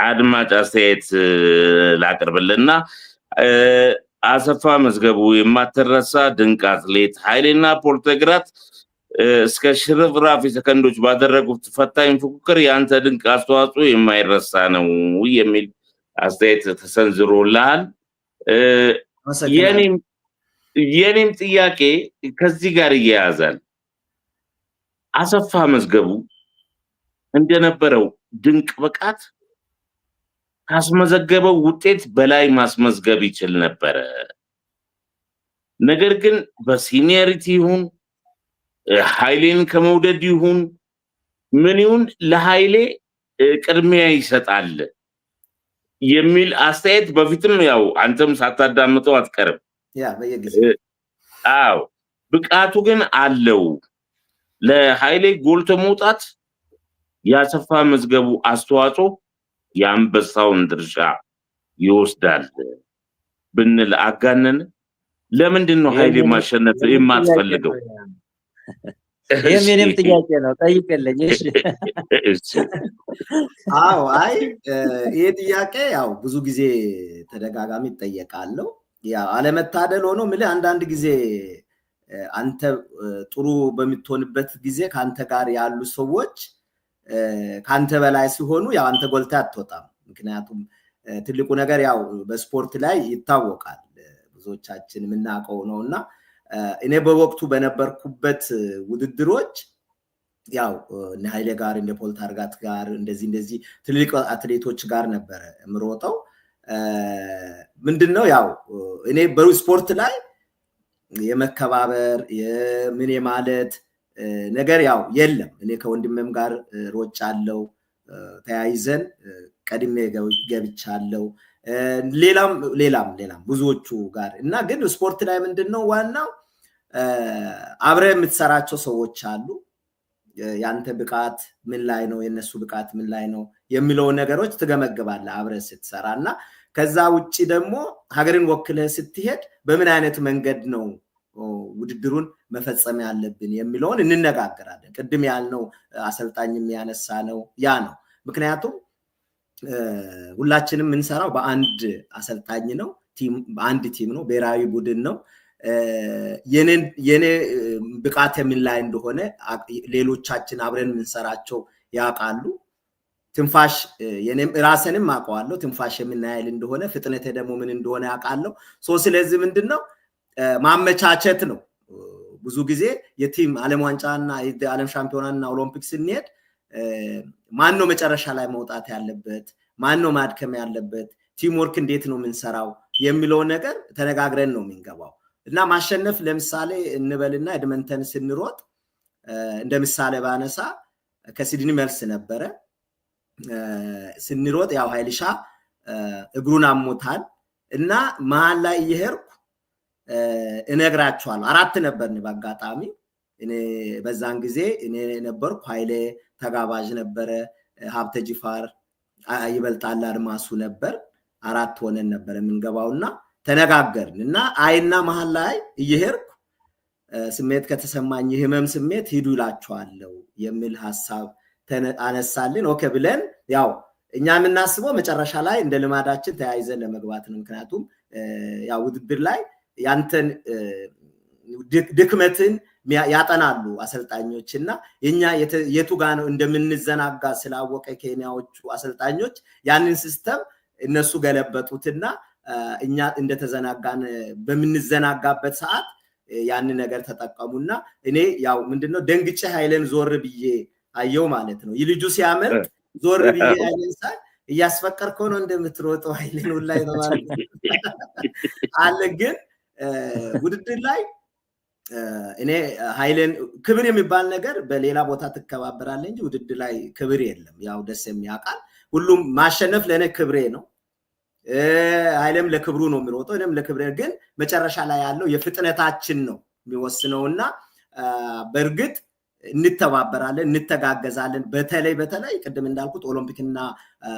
አድማጭ አስተያየት ላቀርብልና አሰፋ መዝገቡ የማትረሳ ድንቅ አትሌት ኃይሌና ፖርተግራት እስከ ሽርፍራፊ ሰከንዶች ባደረጉት ፈታኝ ፉክክር ያንተ ድንቅ አስተዋጽኦ የማይረሳ ነው የሚል አስተያየት ተሰንዝሮልሃል። የኔም ጥያቄ ከዚህ ጋር ይያያዛል። አሰፋ መዝገቡ እንደነበረው ድንቅ ብቃት ካስመዘገበው ውጤት በላይ ማስመዝገብ ይችል ነበረ። ነገር ግን በሲኒየሪቲ ይሁን ኃይሌን ከመውደድ ይሁን ምን ይሁን ለኃይሌ ቅድሚያ ይሰጣል የሚል አስተያየት በፊትም ያው አንተም ሳታዳምጠው አትቀርም። አዎ ብቃቱ ግን አለው። ለኃይሌ ጎልቶ መውጣት ያሰፋ መዝገቡ አስተዋጽኦ የአንበሳውን ድርሻ ይወስዳል ብንል አጋነን? ለምንድን ነው ኃይሌ ማሸነፍ የማትፈልገው? የምንም ጥያቄ ነው ጠይቀልኝ። እሺ አዎ አይ ይሄ ጥያቄ ያው ብዙ ጊዜ ተደጋጋሚ ይጠየቃለው። ያው አለመታደል ሆኖ ምለ አንዳንድ ጊዜ አንተ ጥሩ በሚትሆንበት ጊዜ ካንተ ጋር ያሉ ሰዎች ካንተ በላይ ሲሆኑ ያው አንተ ጎልታ አትወጣም። ምክንያቱም ትልቁ ነገር ያው በስፖርት ላይ ይታወቃል ብዙዎቻችን የምናውቀው ነውና እኔ በወቅቱ በነበርኩበት ውድድሮች ያው እነ ኃይሌ ጋር እነ ፖልታርጋት ጋር እንደዚህ ትልልቅ አትሌቶች ጋር ነበር ምሮጠው። ምንድነው ያው እኔ በስፖርት ላይ የመከባበር የምን ማለት ነገር ያው የለም። እኔ ከወንድሜም ጋር ሮጫለው ተያይዘን ቀድሜ ገብቻለው ሌላም ብዙዎቹ ጋር እና ግን ስፖርት ላይ ምንድነው ዋናው አብረ የምትሰራቸው ሰዎች አሉ። ያንተ ብቃት ምን ላይ ነው የነሱ ብቃት ምን ላይ ነው የሚለው ነገሮች ትገመግባለህ አብረ ስትሰራና ከዛ ውጪ ደግሞ ሀገርን ወክለህ ስትሄድ በምን አይነት መንገድ ነው ውድድሩን መፈጸም ያለብን የሚለውን እንነጋገራለን። ቅድም ያልነው አሰልጣኝም ያነሳ ነው ያ ነው። ምክንያቱም ሁላችንም እንሰራው በአንድ አሰልጣኝ ነው፣ በአንድ ቲም ነው፣ ብሔራዊ ቡድን ነው። የኔ ብቃት ምን ላይ እንደሆነ ሌሎቻችን አብረን እንሰራቸው ያውቃሉ። ትንፋሽ የኔም ራስንም አውቀዋለሁ ትንፋሽ ምን ያህል እንደሆነ ፍጥነቴ ደግሞ ምን እንደሆነ ያውቃለሁ። ስለዚህ ምንድነው ማመቻቸት ነው። ብዙ ጊዜ የቲም ዓለም ዋንጫና የዓለም ሻምፒዮናና ኦሎምፒክስ እንሄድ ማን ነው መጨረሻ ላይ መውጣት ያለበት ማን ነው ማድከም ያለበት ቲም ወርክ እንዴት ነው የምንሰራው የሚለው ነገር ተነጋግረን ነው የምንገባው። እና ማሸነፍ ለምሳሌ እንበልና ኤድመንተን ስንሮጥ እንደ ምሳሌ ባነሳ ከሲድኒ መልስ ነበረ ስንሮጥ ያው ኃይልሻ እግሩን አሞታል እና መሃል ላይ እየሄድኩ እነግራቸዋለሁ። አራት ነበርን በአጋጣሚ እኔ በዛን ጊዜ እኔ ነበርኩ ኃይሌ ተጋባዥ ነበረ ሀብተ ጂፋር ይበልጣል አድማሱ ነበር። አራት ሆነን ነበር የምንገባውና ተነጋገርንና አይና መሃል ላይ እየሄድኩ ስሜት ከተሰማኝ ህመም ስሜት ሂዱ ይላችኋለሁ የሚል ሐሳብ አነሳልን። ኦኬ ብለን ያው እኛ የምናስበው መጨረሻ ላይ እንደ ልማዳችን ተያይዘን ለመግባት ነው። ምክንያቱም ያው ውድድር ላይ ያንተን ድክመትን ያጠናሉ አሰልጣኞችና የኛ የቱ ጋር ነው እንደምንዘናጋ ስላወቀ ኬንያዎቹ አሰልጣኞች ያንን ሲስተም እነሱ ገለበጡትና እኛ እንደተዘናጋን በምንዘናጋበት ሰዓት ያንን ነገር ተጠቀሙና እኔ ያው ምንድነው ደንግጬ ኃይሌን ዞር ብዬ አየው ማለት ነው። ይልጁ ሲያመልጥ ዞር ብዬ ኃይሌን ሳይ እያስፈቀርከው ነው እንደምትሮጠው ኃይሌን ሁላ ይተማል አለ። ግን ውድድር ላይ እኔ ኃይሌን ክብር የሚባል ነገር በሌላ ቦታ ተከባበራለህ እንጂ ውድድር ላይ ክብር የለም። ያው ደስ የሚያቃል ሁሉም ማሸነፍ ለኔ ክብሬ ነው። ኃይሌም ለክብሩ ነው የሚሮጠው እኔም ለክብሬ። ግን መጨረሻ ላይ ያለው የፍጥነታችን ነው የሚወስነውና በእርግጥ እንተባበራለን እንተጋገዛለን። በተለይ ቅድም እንዳልኩት ኦሎምፒክና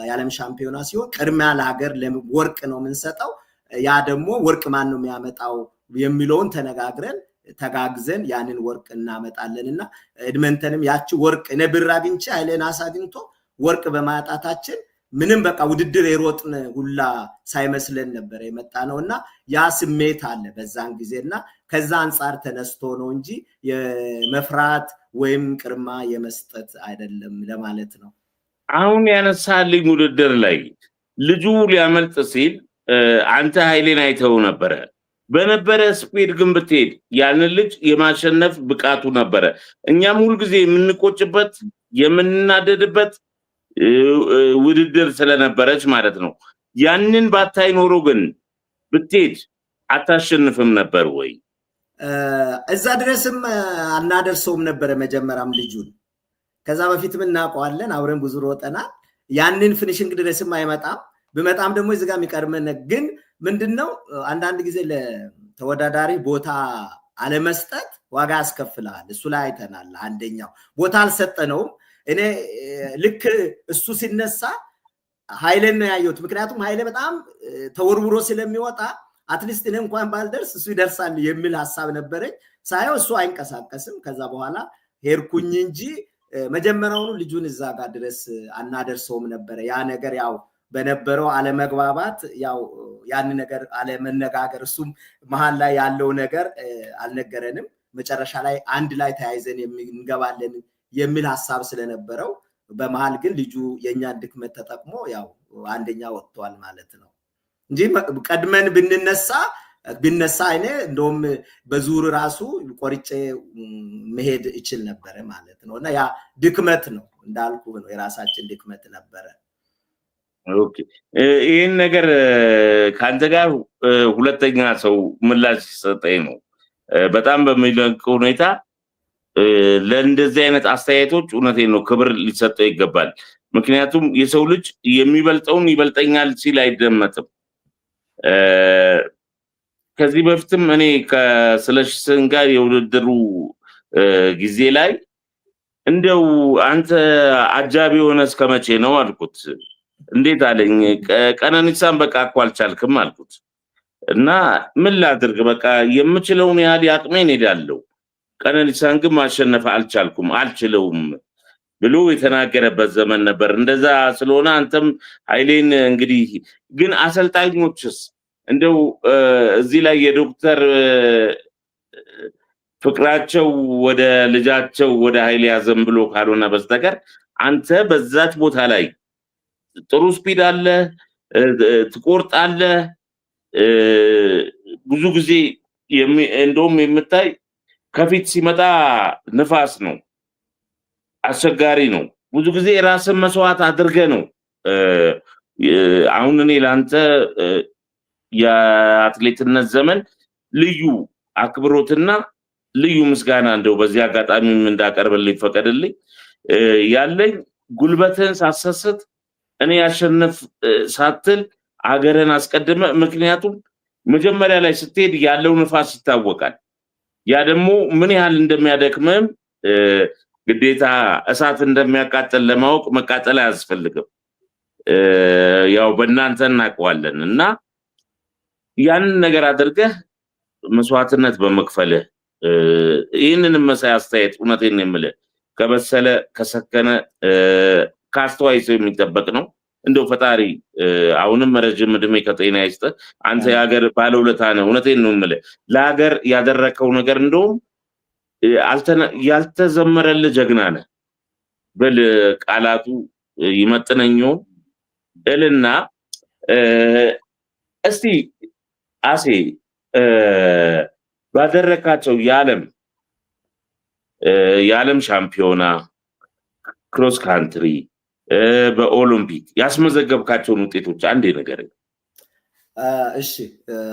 የዓለም ሻምፒዮና ሲሆን ቅድሚያ ለሀገር ለወርቅ ነው የምንሰጠው። ያ ደግሞ ወርቅ ማን ነው የሚያመጣው የሚለውን ተነጋግረን ተጋግዘን ያንን ወርቅ እናመጣለንና ኤድመንተንም ያቺ ወርቅ እኔ ብር አግኝቼ ኃይሌን አሳግኝቶ ወርቅ በማጣታችን ምንም በቃ ውድድር የሮጥን ሁላ ሳይመስለን ነበር የመጣ ነውና ያ ስሜት አለ በዛን ጊዜና ከዛ አንፃር ተነስቶ ነው እንጂ የመፍራት ወይም ቅርማ የመስጠት አይደለም ለማለት ነው። አሁን ያነሳልኝ ውድድር ላይ ልጁ ሊያመልጥ ሲል አንተ ኃይሌን አይተው ነበረ። በነበረ ስፒድ ግን ብትሄድ ያንን ልጅ የማሸነፍ ብቃቱ ነበረ። እኛም ሁልጊዜ የምንቆጭበት የምንናደድበት ውድድር ስለነበረች ማለት ነው። ያንን ባታይ ኖሮ ግን ብትሄድ አታሸንፍም ነበር ወይ? እዛ ድረስም አናደርሰውም ነበር መጀመሪያም ልጁን። ከዛ በፊትም እናውቀዋለን፣ አብረን ብዙ ሮጠናል። ያንን ፊኒሽንግ ድረስም አይመጣም። በመጣም ደግሞ እዚህ ጋር የሚቀርመን ግን ምንድነው አንዳንድ ጊዜ ለተወዳዳሪ ቦታ አለመስጠት ዋጋ ያስከፍላል። እሱ ላይ አይተናል። አንደኛው ቦታ አልሰጠነውም። እኔ ልክ እሱ ሲነሳ ኃይሌን ነው ያየሁት። ምክንያቱም ኃይሌ በጣም ተወርውሮ ስለሚወጣ አትሊስት እኔ እንኳን ባልደርስ እሱ ይደርሳል የሚል ሐሳብ ነበረኝ። ሳይው እሱ አይንቀሳቀስም። ከዛ በኋላ ሄድኩኝ እንጂ መጀመሪያውኑ ልጁን እዛ ጋር ድረስ አናደርሰውም ነበር። ያ ነገር ያው በነበረው አለመግባባት ያው ያን ነገር አለመነጋገር እሱም መሃል ላይ ያለው ነገር አልነገረንም። መጨረሻ ላይ አንድ ላይ ተያይዘን እንገባለን የሚል ሐሳብ ስለነበረው በመሃል ግን ልጁ የኛን ድክመት ተጠቅሞ ያው አንደኛ ወጥቷል ማለት ነው እንጂ ቀድመን ብነሳ እኔ እንደውም በዙር ራሱ ቆርጬ መሄድ ይችል ነበር ማለት ነው። እና ያ ድክመት ነው እንዳልኩ ነው፣ የራሳችን ድክመት ነበር። ኦኬ ይሄን ነገር ካንተ ጋር ሁለተኛ ሰው ምላሽ ሲሰጠኝ ነው በጣም በሚደንቅ ሁኔታ። ለእንደዚህ አይነት አስተያየቶች እውነቴን ነው ክብር ሊሰጠው ይገባል። ምክንያቱም የሰው ልጅ የሚበልጠውን ይበልጠኛል ሲል አይደመጥም። ከዚህ በፊትም እኔ ከስለሽን ጋር የውድድሩ ጊዜ ላይ እንደው አንተ አጃቢ ሆነ እስከመቼ ነው አልኩት። እንዴት አለኝ። ቀነኒሳን በቃ እኮ አልቻልክም አልኩት እና ምን ላድርግ በቃ የምችለውን ያህል ያቅሜን ሄዳለሁ፣ ቀነኒሳን ግን ማሸነፍ አልችለውም ብሎ የተናገረበት ዘመን ነበር። እንደዛ ስለሆነ አንተም ኃይሌን እንግዲህ ግን አሰልጣኞችስ እንደው እዚህ ላይ የዶክተር ፍቅራቸው ወደ ልጃቸው ወደ ኃይሌ ያዘንብሎ ካልሆነ በስተቀር አንተ በዛች ቦታ ላይ ጥሩ ስፒድ አለ፣ ትቆርጣለ። ብዙ ጊዜ እንደውም የምታይ ከፊት ሲመጣ ንፋስ ነው፣ አስቸጋሪ ነው። ብዙ ጊዜ ራስን መስዋዕት አድርገ ነው። አሁን እኔ ላንተ የአትሌትነት ዘመን ልዩ አክብሮትና ልዩ ምስጋና እንደው በዚህ አጋጣሚም እንዳቀርብልኝ ፈቀድልኝ። ያለኝ ጉልበትን ሳሰስት እኔ ያሸነፍ ሳትል አገርን አስቀድመ። ምክንያቱም መጀመሪያ ላይ ስትሄድ ያለው ንፋስ ይታወቃል። ያ ደግሞ ምን ያህል እንደሚያደክምም ግዴታ እሳት እንደሚያቃጥል ለማወቅ መቃጠል አያስፈልግም። ያው በእናንተ እናውቀዋለን እና ያንን ነገር አድርገህ መስዋዕትነት በመክፈልህ ይህንን መሳይ አስተያየት እውነቴን ነው የምልህ ከበሰለ ከሰከነ ካስተዋይ ሰው የሚጠበቅ ነው። እንደው ፈጣሪ አሁንም ረጅም ዕድሜ ከጤና ይስጥ። አንተ የሀገር ባለውለታ ነህ። እውነቴን ነው የምልህ ለሀገር ያደረከው ነገር እንደውም ያልተዘመረልህ ጀግና ነህ ብል ቃላቱ ይመጥነኛው እልና እስቲ አሴ ባደረካቸው የዓለም ሻምፒዮና ክሮስ ካንትሪ በኦሎምፒክ ያስመዘገብካቸውን ውጤቶች አንዴ ንገረኝ። እሺ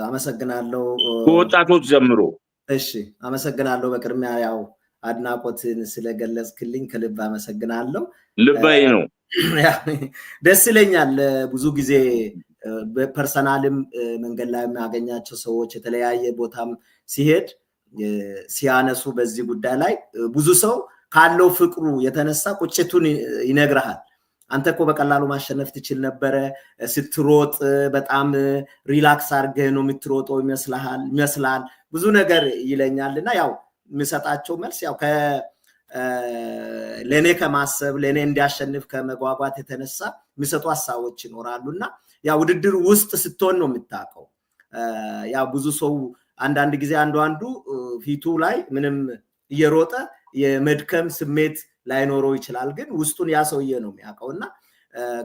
አመሰግናለሁ። ከወጣቶች ጀምሮ። እሺ አመሰግናለሁ። በቅድሚያ ያው አድናቆትን ስለገለጽክልኝ ከልብ አመሰግናለሁ። ልባይ ነው። ደስ ይለኛል። ብዙ ጊዜ በፐርሰናልም መንገድ ላይ የሚያገኛቸው ሰዎች የተለያየ ቦታም ሲሄድ ሲያነሱ በዚህ ጉዳይ ላይ ብዙ ሰው ካለው ፍቅሩ የተነሳ ቁጭቱን ይነግርሃል። አንተ እኮ በቀላሉ ማሸነፍ ትችል ነበረ፣ ስትሮጥ በጣም ሪላክስ አድርገህ ነው የምትሮጠው ይመስላል ብዙ ነገር ይለኛልና ያው የምሰጣቸው መልስ ያው ለኔ ከማሰብ ለኔ እንዲያሸንፍ ከመጓጓት የተነሳ የሚሰጡ ሐሳቦች ይኖራሉና ያ ውድድር ውስጥ ስትሆን ነው የምታውቀው። ያ ብዙ ሰው አንዳንድ ጊዜ አንዱ ፊቱ ላይ ምንም እየሮጠ የመድከም ስሜት ላይኖረው ይችላል፣ ግን ውስጡን ያ ሰውዬ ነው የሚያውቀውና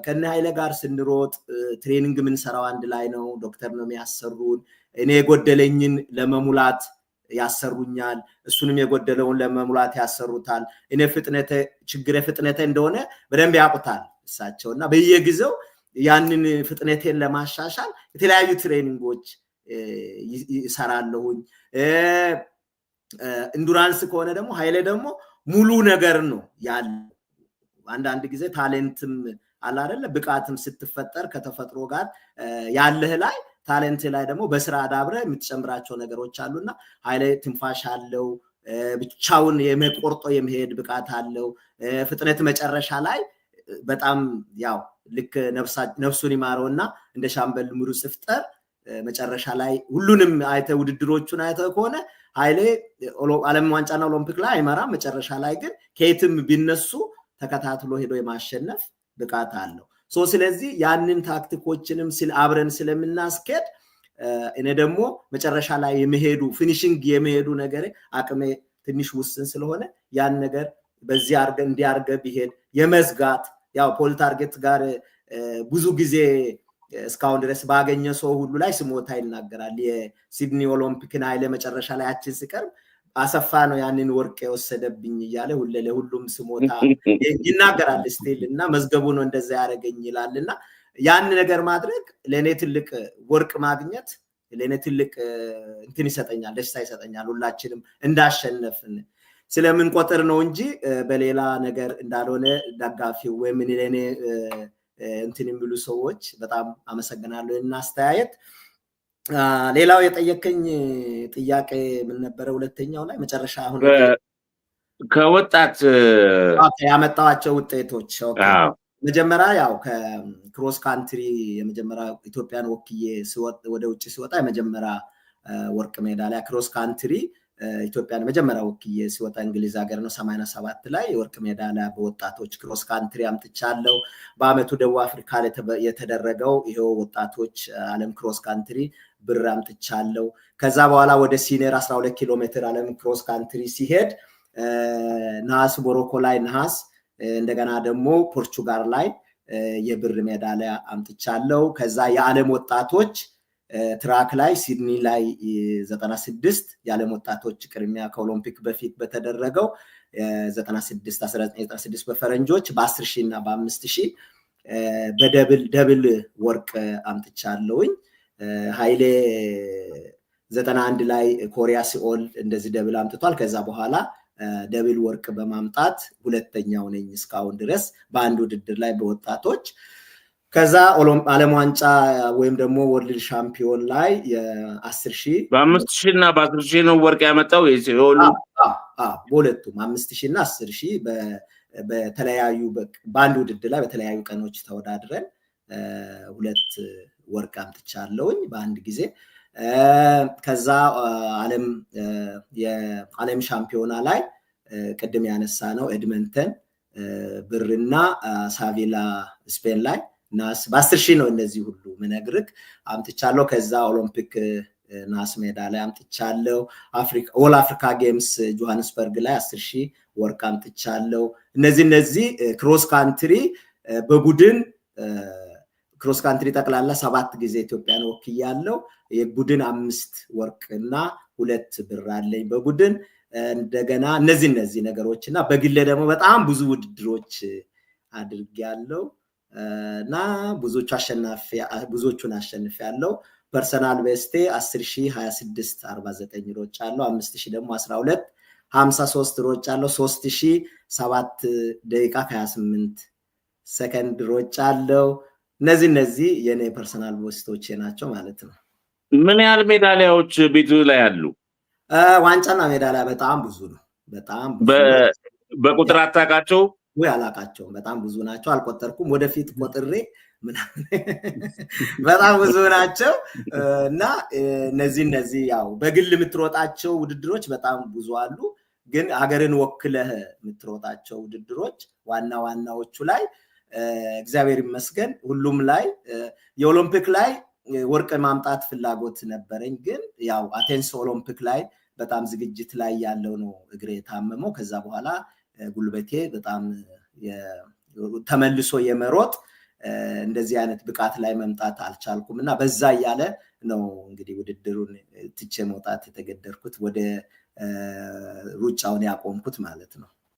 ከነ ኃይለ ጋር ስንሮጥ ትሬኒንግ ምን ሰራው አንድ ላይ ነው። ዶክተር ነው የሚያሰሩን። እኔ የጎደለኝን ለመሙላት ያሰሩኛል፣ እሱንም የጎደለውን ለመሙላት ያሰሩታል። እኔ ችግሬ ፍጥነቴ እንደሆነ በደንብ ያውቁታል እሳቸውና በየጊዜው ያንን ፍጥነቴን ለማሻሻል የተለያዩ ትሬኒንጎች ይሰራለሁኝ። ኢንዱራንስ ከሆነ ደግሞ ኃይለ ደግሞ ሙሉ ነገር ነው ያለ። አንዳንድ ጊዜ ታሌንትም አለ አይደለ፣ ብቃትም ስትፈጠር ከተፈጥሮ ጋር ያለህ ላይ ታሌንት ላይ ደግሞ በስራ አዳብረ የምትጨምራቸው ነገሮች አሉና ኃይለ ትንፋሽ አለው፣ ብቻውን የመቆርጦ የመሄድ ብቃት አለው። ፍጥነት መጨረሻ ላይ በጣም ያው ልክ ነፍሱን ይማረውና እንደ ሻምበል ምሩጽ ይፍጠር መጨረሻ ላይ ሁሉንም አይተ ውድድሮቹን አይተ ከሆነ ኃይሌ ዓለም ዋንጫና ኦሎምፒክ ላይ አይመራም። መጨረሻ ላይ ግን ከየትም ቢነሱ ተከታትሎ ሄዶ የማሸነፍ ብቃት አለው። ስለዚህ ያንን ታክቲኮችንም አብረን ስለምናስከድ እኔ ደግሞ መጨረሻ ላይ የመሄዱ ፊኒሺንግ የመሄዱ ነገር አቅሜ ትንሽ ውስን ስለሆነ ያን ነገር በዚህ እንዲያርገ ቢሄድ የመዝጋት ያው ፖል ታርጌት ጋር ብዙ ጊዜ እስካሁን ድረስ ባገኘ ሰው ሁሉ ላይ ስሞታ ይናገራል። የሲድኒ ኦሎምፒክን ኃይለ መጨረሻ ላይ አችን ሲቀርብ አሰፋ ነው ያንን ወርቅ የወሰደብኝ እያለ ለሁሉም ስሞታ ይናገራል ስቲል እና መዝገቡ ነው እንደዛ ያረገኝ ይላልና ያን ነገር ማድረግ ለኔ ትልቅ ወርቅ ማግኘት ለኔ ትልቅ እንትን ይሰጠኛል፣ ደስታ ይሰጠኛል። ሁላችንም እንዳሸነፍን ስለምን ቆጥር ነው እንጂ በሌላ ነገር እንዳልሆነ ደጋፊው ወይም ለኔ እንትን የሚሉ ሰዎች በጣም አመሰግናለሁ እና አስተያየት። ሌላው የጠየቀኝ ጥያቄ ምን ነበር? ሁለተኛው ላይ መጨረሻ አሁን ከወጣት ያመጣዋቸው ውጤቶች መጀመሪያ ያው ከክሮስ ካንትሪ የመጀመሪያ ኢትዮጵያን ወክዬ ወደ ውጭ ሲወጣ የመጀመሪያ ወርቅ ሜዳሊያ ክሮስ ካንትሪ ኢትዮጵያን መጀመሪያ ወክዬ ሲወጣ እንግሊዝ ሀገር ነው 87 ላይ የወርቅ ሜዳሊያ በወጣቶች ክሮስ ካንትሪ አምጥቻለሁ። በአመቱ ደቡብ አፍሪካ የተደረገው ይሄው ወጣቶች ዓለም ክሮስ ካንትሪ ብር አምጥቻለሁ። ከዛ በኋላ ወደ ሲኒየር 12 ኪሎ ሜትር ዓለም ክሮስ ካንትሪ ሲሄድ ነሐስ ሞሮኮ ላይ ነሐስ፣ እንደገና ደግሞ ፖርቹጋል ላይ የብር ሜዳሊያ አምጥቻለሁ። ከዛ የዓለም ወጣቶች ትራክ ላይ ሲድኒ ላይ 96 የዓለም ወጣቶች ቅድሚያ ከኦሎምፒክ በፊት በተደረገው 1996 በፈረንጆች በ10,000 እና በ5,000 በደብል ወርቅ አምጥቻለሁኝ። ኃይሌ 91 ላይ ኮሪያ ሲኦል እንደዚህ ደብል አምጥቷል። ከዛ በኋላ ደብል ወርቅ በማምጣት ሁለተኛው ነኝ እስካሁን ድረስ በአንድ ውድድር ላይ በወጣቶች። ከዛ ዓለም ዋንጫ ወይም ደግሞ ወርልድ ሻምፒዮን ላይ የ10,000 በ5,000 እና በ10,000 ነው ወርቅ ያመጣው የሲኦል። በሁለቱም 5,000 እና 10,000 በተለያዩ በአንድ ውድድር ላይ በተለያዩ ቀኖች ተወዳድረን ሁለት ወርቅ አምጥቻለሁኝ በአንድ ጊዜ። ከዛ የዓለም ሻምፒዮና ላይ ቅድም ያነሳ ነው ኤድመንተን ብርና ሳቪላ ስፔን ላይ ናስ በ10,000 ነው እነዚህ ሁሉ ምነግርክ አምጥቻለሁ። ከዛ ኦሎምፒክ ናስ ሜዳሊያ አምጥቻለሁ። ኦል አፍሪካ ጌምስ ጆሃንስበርግ ላይ 10,000 ወርቅ አምጥቻለሁ። እነዚህ ክሮስ ካንትሪ በቡድን ክሮስ ካንትሪ ጠቅላላ 7 ጊዜ ኢትዮጵያን ወክያለሁ። የቡድን 5 ወርቅና 2 ብር አለኝ በቡድን። እንደገና እነዚህ ነገሮችና በግሌ ደግሞ በጣም ብዙ ውድድሮች አድርጌያለሁ እና ብዙዎቹን አሸንፌያለሁ። ፐርሰናል ቤስቴ 10,000 26 49 ሮጫለሁ። 5,000 ደግሞ 12 53 ሮጫለሁ። 3,000 7 ደቂቃ ከ28 ሰከንድ ሮጫለሁ። እነዚህ የኔ ፐርሰናል ቤስቶቼ ናቸው ማለት ነው። ምን ያህል ሜዳሊያዎች ቤቱ ላይ አሉ? ዋንጫና ሜዳሊያ በጣም ብዙ ነው። በጣም በቁጥር አታውቃቸው? ወይ አላውቃቸውም። በጣም ብዙ ናቸው፣ አልቆጠርኩም። ወደፊት ቆጥሬ በጣም ብዙ ናቸው እና እነዚህ ያው በግል የምትሮጣቸው ውድድሮች በጣም ብዙ አሉ። ግን ሀገርን ወክለህ የምትሮጣቸው ውድድሮች ዋናዎቹ ላይ እግዚአብሔር ይመስገን ሁሉም ላይ የኦሎምፒክ ላይ ወርቅ ማምጣት ፍላጎት ነበረኝ። ግን ያው አቴንስ ኦሎምፒክ ላይ በጣም ዝግጅት ላይ ያለው ነው እግሬ ታመመው። ከዛ በኋላ ጉልበቴ በጣም ተመልሶ የመሮጥ እንደዚህ አይነት ብቃት ላይ መምጣት አልቻልኩም እና በዛ ያለ ነው እንግዲህ ውድድሩን ትቼ መውጣት የተገደድኩት ወደ ሩጫውን ያቆምኩት ማለት ነው።